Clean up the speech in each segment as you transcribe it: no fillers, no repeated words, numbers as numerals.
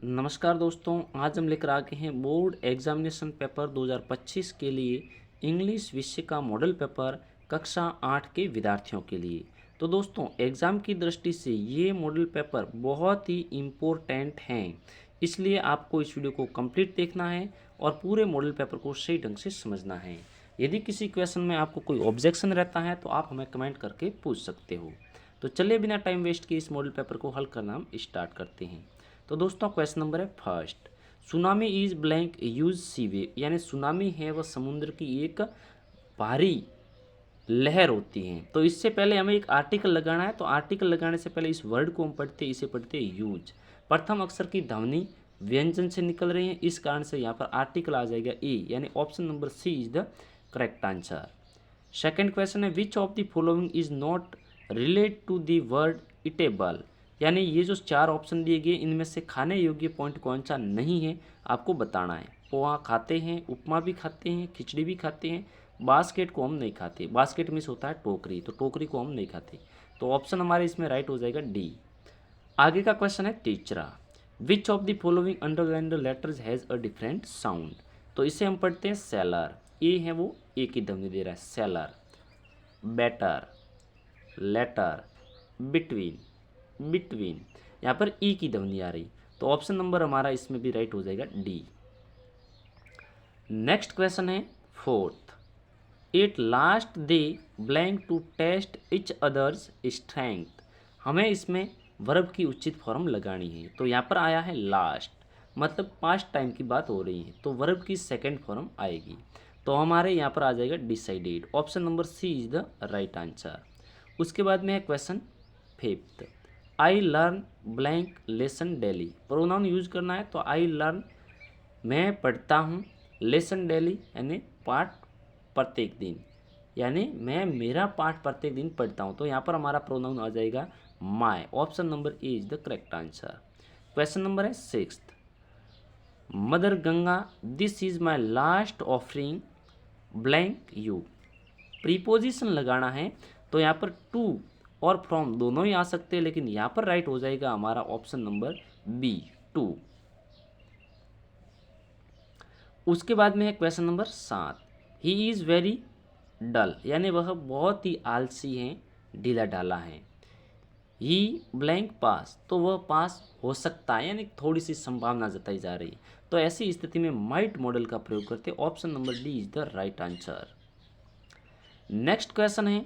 नमस्कार दोस्तों, आज हम लेकर आ गए हैं बोर्ड एग्जामिनेशन पेपर 2025 के लिए इंग्लिश विषय का मॉडल पेपर कक्षा 8 के विद्यार्थियों के लिए। तो दोस्तों, एग्ज़ाम की दृष्टि से ये मॉडल पेपर बहुत ही इम्पोर्टेंट हैं, इसलिए आपको इस वीडियो को कंप्लीट देखना है और पूरे मॉडल पेपर को सही ढंग से समझना है। यदि किसी क्वेश्चन में आपको कोई ऑब्जेक्शन रहता है तो आप हमें कमेंट करके पूछ सकते हो। तो चलिए बिना टाइम वेस्ट किए इस मॉडल पेपर को हल करना हम स्टार्ट करते हैं। तो दोस्तों, क्वेश्चन नंबर है first, tsunami is blank use sea wave, यानी सुनामी है वह समुद्र की एक भारी लहर होती है। तो इससे पहले हमें एक आर्टिकल लगाना है, तो आर्टिकल लगाने से पहले इस वर्ड को हम पढ़ते, इसे पढ़ते यूज। प्रथम अक्षर की ध्वनि व्यंजन से निकल रही है, इस कारण से यहाँ पर आर्टिकल आ जाएगा ए, यानी option number C is the correct answer. Second question है, which of the following is not relate to the word eatable, यानी ये जो चार ऑप्शन दिए गए इनमें से खाने योग्य पॉइंट कौन सा नहीं है आपको बताना है। पोहा खाते हैं, उपमा भी खाते हैं, खिचड़ी भी खाते हैं, बास्केट को हम नहीं खाते। बास्केट मीन्स होता है टोकरी, तो टोकरी को हम नहीं खाते। तो ऑप्शन हमारे इसमें राइट हो जाएगा डी। आगे का क्वेश्चन है तीसरा, विच of the following underlined letters has a different sound, तो इसे हम पढ़ते हैं सेलर। ए है वो ए की ध्वनि दे रहा है, sailor. Better, letter, between, between, यहाँ पर ई की ध्वनि आ रही, तो ऑप्शन नंबर हमारा इसमें भी राइट हो जाएगा डी। नेक्स्ट क्वेश्चन है fourth, it last they blank to test each others strength, हमें इसमें वर्ब की उचित फॉर्म लगानी है। तो यहाँ पर आया है लास्ट, मतलब पास्ट टाइम की बात हो रही है, तो वर्ब की सेकेंड फॉर्म आएगी। तो हमारे यहाँ पर आ जाएगा decided, option number C is the right answer. उसके बाद में है question fifth, I learn blank lesson daily, pronoun use करना है, तो आई लर्न मैं पढ़ता हूँ, लेसन डेली यानी पाठ प्रत्येक दिन, यानी मैं मेरा पाठ प्रत्येक दिन पढ़ता हूँ। तो यहाँ पर हमारा प्रोनाउन आ जाएगा my, option number A is the correct answer. Question number है sixth, mother Ganga this is my last offering blank you, preposition लगाना है, तो यहाँ पर टू और फ्रॉम दोनों ही आ सकते हैं, लेकिन यहाँ पर राइट हो जाएगा हमारा ऑप्शन नंबर बी, टू। उसके बाद में है question number 7, he is very dull, यानी वह बहुत ही आलसी हैं, ढीला ढाला है। ही ब्लैंक पास, तो वह पास हो सकता है, यानी थोड़ी सी संभावना जताई जा रही है। तो ऐसी स्थिति में माइट मॉडल का प्रयोग करते, option number D is the right answer. Next question है,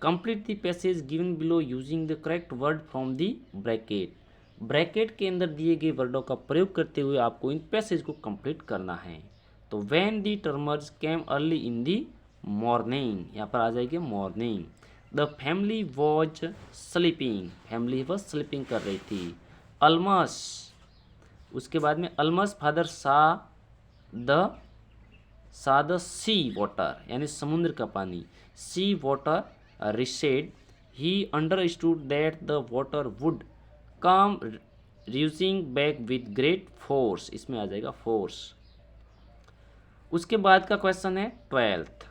complete the passage given below using the correct word from the bracket, bracket के अंदर दिए गए वर्डों का प्रयोग करते हुए आपको इन पैसेज को कंप्लीट करना है। तो when the tremors came early in the morning, यहाँ पर आ जाएगी morning. The family was sleeping, family was sleeping कर रही थी। ऑलमोस्ट, उसके बाद में almost farther the the sea water, यानी समुद्र का पानी, sea water receded, he understood that the water would come rushing back with great force, इसमें आ जाएगा फोर्स। उसके बाद का क्वेश्चन है twelfth,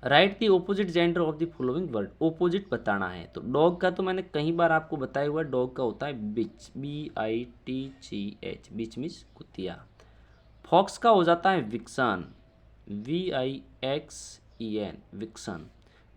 write the opposite gender of the following word, opposite बताना है। तो डॉग का तो मैंने कई बार आपको बताया हुआ, डॉग का होता है बिच, BITCH, बिच मीन्स कुतिया। फॉक्स का हो जाता है विक्सन, VIXEN, विक्सन।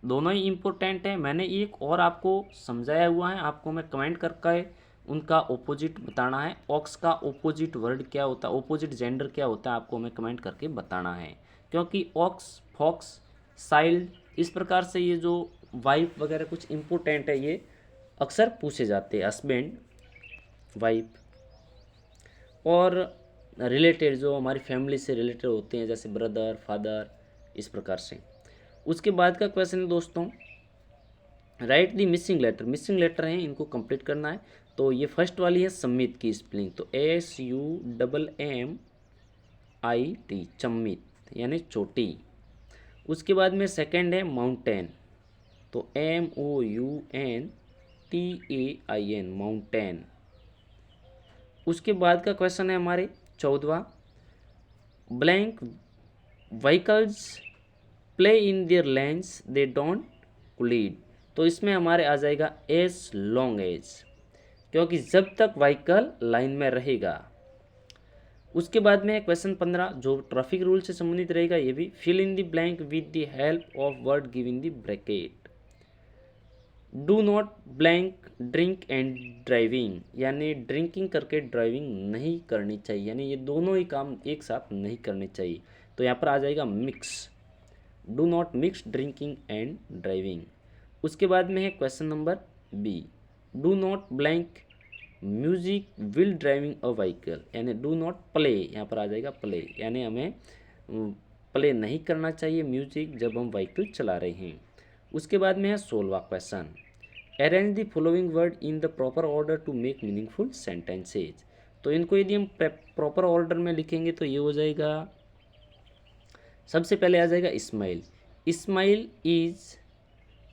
दोनों ही इम्पोर्टेंट है, मैंने एक और आपको समझाया हुआ है, आपको मैं कमेंट करके उनका ओपोजिट बताना है। ऑक्स का ओपोजिट वर्ड क्या होता है, ओपोजिट जेंडर क्या होता है, आपको हमें कमेंट करके बताना है, क्योंकि ऑक्स, फॉक्स, साइल्ड, इस प्रकार से ये जो वाइफ वगैरह कुछ इम्पोर्टेंट है, ये अक्सर पूछे जाते हैं, हस्बैंड, वाइफ और रिलेटेड जो हमारी फैमिली से रिलेटेड होते हैं, जैसे ब्रदर, फादर, इस प्रकार से। उसके बाद का क्वेश्चन है दोस्तों, राइट दी मिसिंग लेटर, मिसिंग लेटर हैं, इनको कंप्लीट करना है। तो ये फर्स्ट वाली है सम्मित की स्पेलिंग, तो SUMMIT, चम्मित यानी चोटी। उसके बाद में सेकंड है माउंटेन, तो MOUNTAIN, माउंटेन। उसके बाद का क्वेश्चन है हमारे 14वां, blank vehicles ply in their lanes they don't collide, तो इसमें हमारे आ जाएगा एज लॉन्ग एज। क्योंकि जब तक व्हीकल लाइन में रहेगा। उसके बाद में क्वेश्चन 15 जो ट्रैफिक रूल से संबंधित रहेगा, ये भी fill in the blank with the help of word give in the bracket. Do not blank drink and driving, यानी ड्रिंकिंग करके ड्राइविंग नहीं करनी चाहिए, यानी ये दोनों ही काम एक साथ नहीं करने चाहिए। तो यहाँ पर आ जाएगा mix, do not mix drinking and driving. उसके बाद में है question number B, do not blank music will driving a vehicle, यानी डू नॉट प्ले, यहाँ पर आ जाएगा प्ले, यानी हमें प्ले नहीं करना चाहिए म्यूजिक जब हम व्हीकल चला रहे हैं। उसके बाद में है 16वां question, arrange the following word in the proper order to make meaningful sentences. तो इनको यदि हम प्रॉपर ऑर्डर में लिखेंगे तो ये हो जाएगा, सबसे पहले आ जाएगा smile, smile is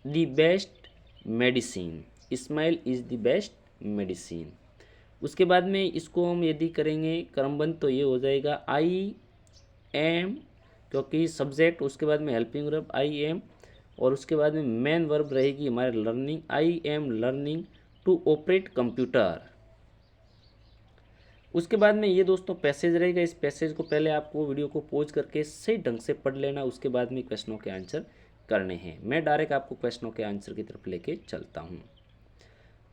the best medicine, smile is the best medicine. उसके बाद में इसको हम यदि करेंगे क्रमबद्ध तो ये हो जाएगा आई एम, क्योंकि सब्जेक्ट, उसके बाद में हेल्पिंग वर्ब आई एम, और उसके बाद में मेन वर्ब रहेगी हमारे learning, I am learning to operate computer. उसके बाद में ये दोस्तों पैसेज रहेगा, इस पैसेज को पहले आपको वीडियो को पॉज करके सही ढंग से पढ़ लेना, उसके बाद में क्वेश्चनों के आंसर करने हैं। मैं डायरेक्ट आपको क्वेश्चनों के आंसर की तरफ लेके चलता हूँ।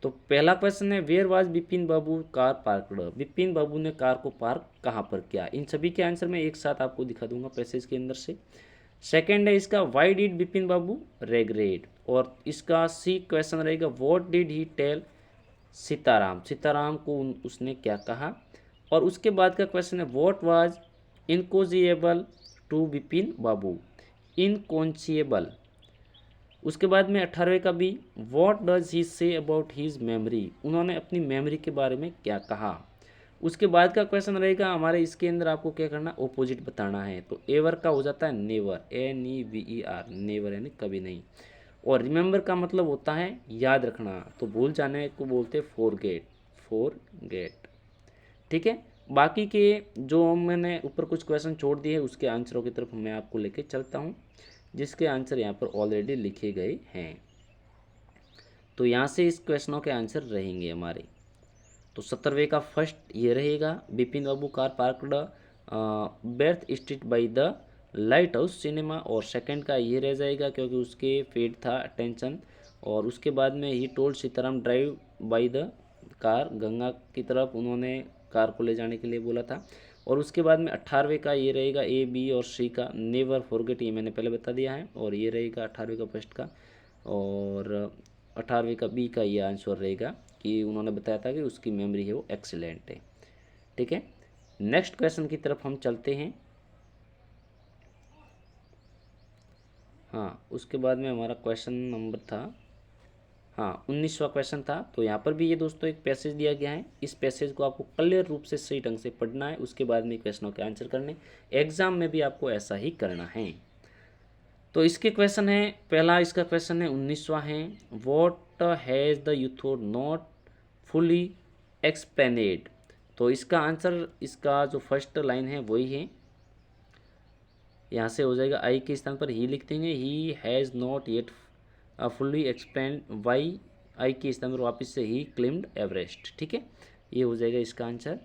तो पहला क्वेश्चन है, where was Bipin Babu car parked, Bipin Babu ने कार को पार्क कहाँ पर किया। इन सभी के आंसर मैं एक साथ आपको दिखा दूंगा पैसेज के अंदर से। सेकंड है इसका, why did Bipin Babu regret, और इसका सी क्वेश्चन रहेगा, what did he tell Sitaram, Sitaram को उसने क्या कहा। और उसके बाद का क्वेश्चन है, व्हाट वाज इनकोजिएबल टू बिपिन बाबू, इनकॉन्शिएबल। उसके बाद में 18वें का भी, what does he say about his memory, उन्होंने अपनी मेमोरी के बारे में क्या कहा। उसके बाद का क्वेश्चन रहेगा हमारे, इसके अंदर आपको क्या करना, ऑपोजिट बताना है। तो एवर का हो जाता है नेवर, NEVER, नेवर यानी कभी नहीं। और रिमेंबर का मतलब होता है याद रखना, तो भूल जाने को बोलते हैं फॉरगेट, फॉरगेट। ठीक है, बाकी के जो मैंने ऊपर कुछ क्वेश्चन छोड़ दिए उसके आंसरों की तरफ मैं आपको लेके चलता हूँ, जिसके आंसर यहाँ पर ऑलरेडी लिखे गए हैं। तो यहाँ से इस क्वेश्चनों के आंसर रहेंगे हमारे। तो 17वें का फर्स्ट ये रहेगा, Bipin Babu car parked berth street by the lighthouse cinema, और सेकंड का ये रह जाएगा क्योंकि उसके फेड था अटेंशन। और उसके बाद में he told Sitaram drive by the car, Ganga की तरफ उन्होंने कार को ले जाने के लिए बोला था। और उसके बाद में 18वें का ये रहेगा, A, B और C का नेवर फॉरगेट, ये मैंने पहले बता दिया है। और ये रहेगा 18वें का फर्स्ट का, और 18वें का B का ये आंसर रहेगा कि उन्होंने बताया था कि उसकी मेमोरी है वो एक्सीलेंट है। ठीक है, नेक्स्ट क्वेश्चन की तरफ हम चलते हैं। हाँ, उसके बाद में हमारा क्वेश्चन नंबर था, हाँ 19वां क्वेश्चन था। तो यहाँ पर भी ये दोस्तों एक पैसेज दिया गया है, इस पैसेज को आपको क्लियर रूप से सही ढंग से पढ़ना है, उसके बाद में क्वेश्चनों के आंसर करने। एग्जाम में भी आपको ऐसा ही करना है। तो इसके क्वेश्चन है, पहला इसका क्वेश्चन है 19वां है, what has the author not fully explained. तो इसका आंसर, इसका जो फर्स्ट लाइन है वही है, यहाँ से हो जाएगा आई के स्थान पर ही लिख देंगे, he has not yet fully explain why, I के स्थान पर वापस से ही क्लेम्ड एवरेस्ट। ठीक है, ये हो जाएगा इसका आंसर।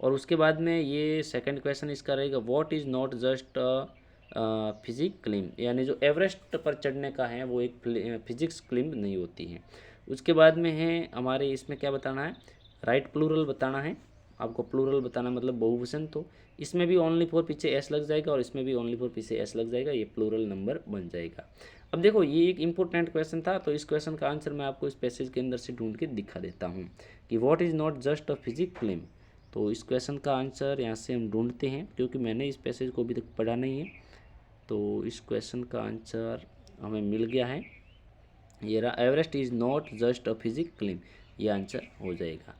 और उसके बाद में ये सेकंड क्वेश्चन इसका रहेगा, what is not just physical climb, यानी जो एवरेस्ट पर चढ़ने का है वो एक फिजिक्स क्लिम नहीं होती है। उसके बाद में है हमारे, इसमें क्या बताना है, राइट प्लूरल बताना है आपको, प्लूरल बताना मतलब बहुवचन। तो इसमें भी ओनली फॉर पीछे एस लग जाएगा, और इसमें भी ओनली फॉर पीछे एस लग जाएगा, ये प्लूरल नंबर बन जाएगा। अब देखो ये एक इंपॉर्टेंट क्वेश्चन था, तो इस क्वेश्चन का आंसर मैं आपको इस पैसेज के अंदर से ढूंढ के दिखा देता हूँ कि what is not just a physical claim. तो इस क्वेश्चन का आंसर यहाँ से हम ढूंढते हैं, क्योंकि मैंने इस पैसेज को अभी तक पढ़ा नहीं है। तो इस क्वेश्चन का आंसर हमें मिल गया है, ये रहा, Everest is not just a physical claim, ये आंसर हो जाएगा।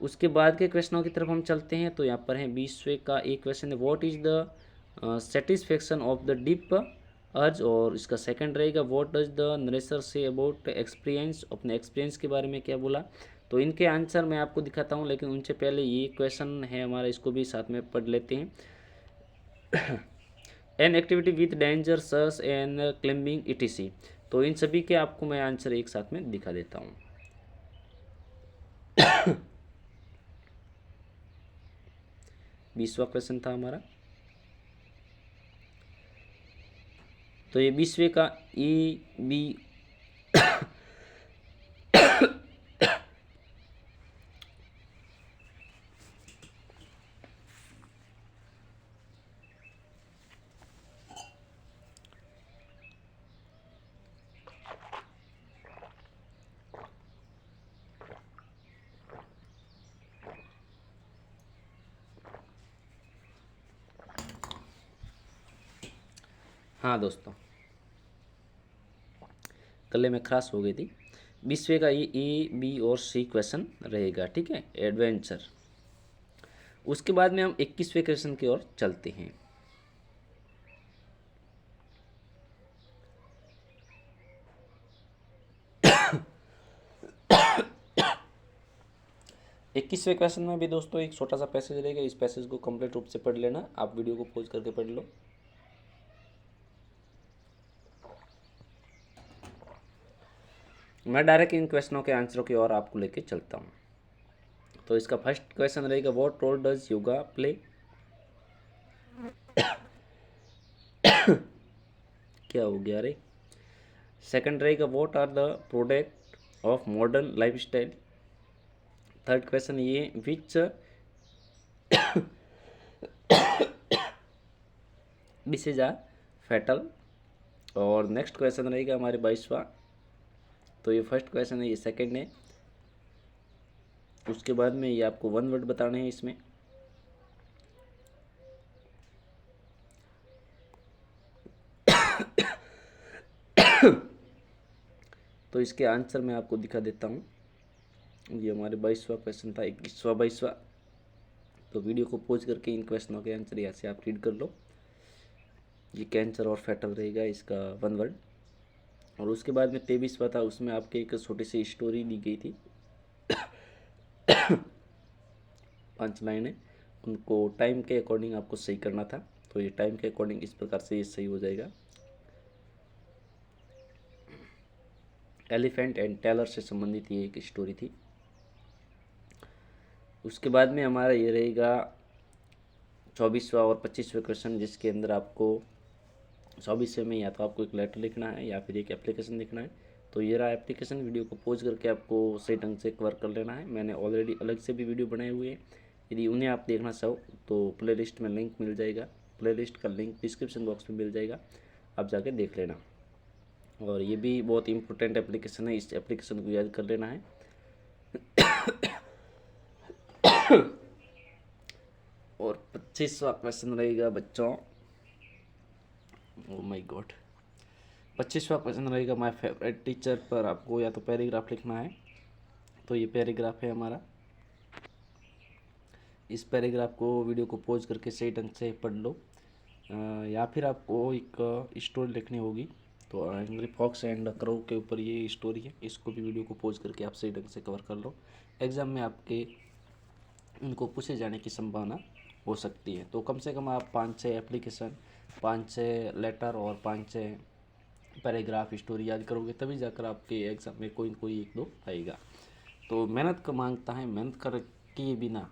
उसके बाद के क्वेश्चनों की तरफ हम चलते हैं। तो यहाँ पर है 20वें का एक क्वेश्चन है, what is the satisfaction of the deep अर्ज, और इसका सेकंड रहेगा, what does the नरेशर say about experience, अपने एक्सपीरियंस के बारे में क्या बोला। तो इनके आंसर मैं आपको दिखाता हूँ, लेकिन उनसे पहले ये क्वेश्चन है हमारा, इसको भी साथ में पढ़ लेते हैं। An activity with danger such and climbing ETC। तो इन सभी के आपको मैं आंसर एक साथ में दिखा देता हूँ। 20वां क्वेश्चन था हमारा। तो ये 20वें का ए बी हाँ दोस्तों, गले में खराश हो गई थी। 20वें का ये ए बी और सी क्वेश्चन रहेगा, ठीक है, एडवेंचर। उसके बाद में हम 21वें क्वेश्चन की ओर चलते हैं। इक्कीसवें क्वेश्चन में भी दोस्तों एक छोटा सा पैसेज रहेगा। इस पैसेज को कंप्लीट रूप से पढ़ लेना, आप वीडियो को पॉज करके पढ़ लो। मैं डायरेक्ट इन क्वेश्चनों के आंसरों की ओर आपको लेके चलता हूँ। तो इसका फर्स्ट क्वेश्चन रहेगा, what role does yoga play. क्या हो गया रे। सेकंड रहेगा, what are the product of modern lifestyle. Third question ये, विच डिसीज आर फैटल। और नेक्स्ट क्वेश्चन रहेगा हमारे 22वां। तो ये फर्स्ट क्वेश्चन है, ये सेकंड है। उसके बाद में ये आपको वन वर्ड बताने हैं इसमें। तो इसके आंसर मैं आपको दिखा देता हूँ। ये हमारे 22वां क्वेश्चन था, 21वां 22वां। तो वीडियो को पॉज करके इन क्वेश्चनों के आंसर यहाँ से आप रीड कर लो। ये कैंसर और फैटल रहेगा इसका वन वर्ड। और उसके बाद में 23वां था, उसमें आपके एक छोटी सी स्टोरी दी गई थी। 5 लाइनें, उनको टाइम के अकॉर्डिंग आपको सही करना था। तो ये टाइम के अकॉर्डिंग इस प्रकार से ये सही हो जाएगा। एलिफेंट एंड टेलर से संबंधित ये एक स्टोरी थी। उसके बाद में हमारा ये रहेगा 24वां और 25वें क्वेश्चन, जिसके अंदर आपको 24वें में या तो आपको एक लेटर लिखना है या फिर एक एप्लीकेशन लिखना है। तो ये रहा एप्लीकेशन। वीडियो को पॉज करके आपको सही ढंग से कवर कर लेना है। मैंने ऑलरेडी अलग से भी वीडियो बनाए हुए हैं, यदि उन्हें आप देखना चाहो तो प्लेलिस्ट में लिंक मिल जाएगा। प्लेलिस्ट का लिंक डिस्क्रिप्शन बॉक्स में मिल जाएगा, आप जाके देख लेना। और ये भी बहुत इंपॉर्टेंट एप्लीकेशन है, इस एप्लीकेशन को याद कर लेना है। और 25वां क्वेश्चन रहेगा बच्चों, ओ माय गॉड, 25वां क्वेश्चन रहेगा माय फेवरेट टीचर पर आपको या तो पैराग्राफ लिखना है। तो ये पैराग्राफ है हमारा। इस पैराग्राफ को वीडियो को पॉज करके सही ढंग से पढ़ लो। या फिर आपको एक स्टोरी लिखनी होगी। तो एंग्री फॉक्स एंड क्रो के ऊपर ये स्टोरी है, इसको भी वीडियो को पॉज करके आप सही ढंग से कवर कर लो। एग्ज़ाम में आपके इनको पूछे जाने की संभावना हो सकती है। तो कम से कम आप 5-6 एप्लीकेशन, 5-6 लेटर और 5-6 पैराग्राफ स्टोरी याद करोगे, तभी जाकर आपके एग्ज़ाम में कोई न कोई एक दो आएगा। तो मेहनत का मांगता है, मेहनत कर किए बिना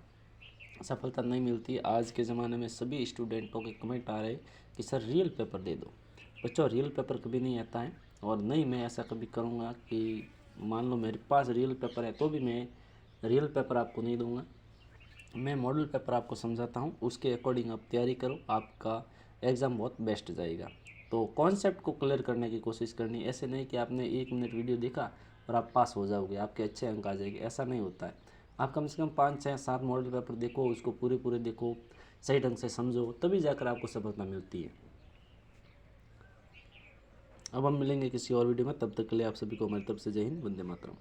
सफलता नहीं मिलती। आज के ज़माने में सभी स्टूडेंटों के कमेंट आ रहे कि सर रियल पेपर दे दो। बच्चों, रियल पेपर कभी नहीं आता है, और नहीं मैं ऐसा कभी करूँगा कि मान लो मेरे पास रियल पेपर है तो भी मैं रियल पेपर आपको नहीं दूँगा। मैं मॉडल पेपर आपको समझाता हूँ, उसके अकॉर्डिंग आप तैयारी करो, आपका एग्ज़ाम बहुत बेस्ट जाएगा। तो कॉन्सेप्ट को क्लियर करने की कोशिश करनी, ऐसे नहीं कि आपने 1 मिनट वीडियो देखा और आप पास हो जाओगे, आपके अच्छे अंक आ जाएंगे, ऐसा नहीं होता है। आप कम से कम 5-6-7 मॉडल पेपर देखो, उसको पूरे देखो, सही ढंग से समझो, तभी जाकर आपको सफलता मिलती है। अब हम मिलेंगे किसी और वीडियो में, तब तक के लिए आप सभी को हमारी तरफ से जय हिंद, वंदे मातरम।